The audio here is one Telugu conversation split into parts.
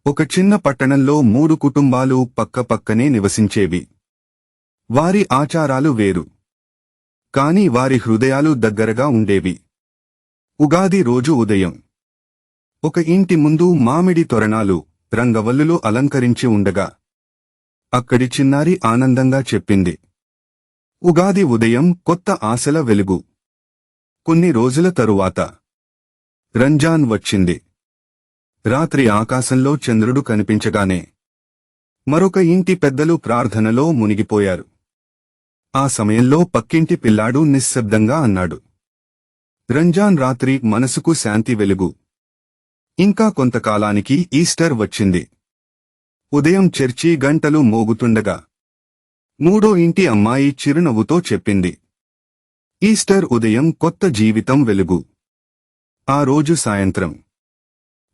ఒక చిన్న పట్టణంలో 3 కుటుంబాలు పక్కపక్కనే నివసించేవి. వారి ఆచారాలు వేరు, కాని వారి హృదయాలు దగ్గరగా ఉండేవి. ఉగాది రోజు ఉదయం ఒక ఇంటి ముందు మామిడి తోరణాలు, రంగవల్లులు అలంకరించి ఉండగా అక్కడి చిన్నారి ఆనందంగా చెప్పింది, ఉగాది ఉదయం కొత్త ఆశల వెలుగు. కొన్ని రోజుల తరువాత రంజాన్ వచ్చింది. రాత్రి ఆకాశంలో చంద్రుడు కనిపించగానే మరొక ఇంటి పెద్దలు ప్రార్థనలో మునిగిపోయారు. ఆ సమయంలో పక్కింటి పిల్లాడు నిశ్శబ్దంగా అన్నాడు, రంజాన్ రాత్రి మనసుకు శాంతి వెలుగు. ఇంకా కొంతకాలానికి ఈస్టర్ వచ్చింది. ఉదయం చర్చి గంటలు మోగుతుండగా మూడో ఇంటి అమ్మాయి చిరునవ్వుతో చెప్పింది, ఈస్టర్ ఉదయం కొత్త జీవితం వెలుగు. ఆ రోజు సాయంత్రం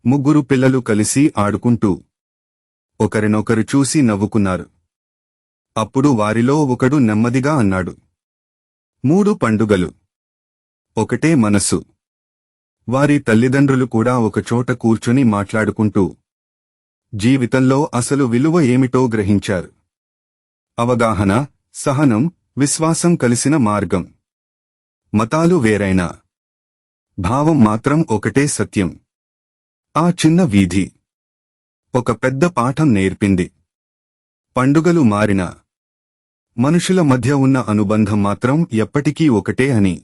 ముగ్గురు పిల్లలు కలిసి ఆడుకుంటూ ఒకరినొకరు చూసి నవ్వుకున్నారు. అప్పుడు వారిలో ఒకడు నెమ్మదిగా అన్నాడు, 3 పండుగలు, ఒకటే మనసు. వారి తల్లిదండ్రులు కూడా ఒకచోట కూర్చుని మాట్లాడుకుంటూ జీవితంలో అసలు విలువ ఏమిటో గ్రహించారు. అవగాహన, సహనం, విశ్వాసం కలిసిన మార్గం. మతాలు వేరైనా భావం మాత్రం ఒకటే సత్యం. ఆ చిన్న వీధి ఒక పెద్ద పాఠం నేర్పింది. పండుగలు మారినా మనుషుల మధ్య ఉన్న అనుబంధం మాత్రం ఎప్పటికీ ఒకటే అని.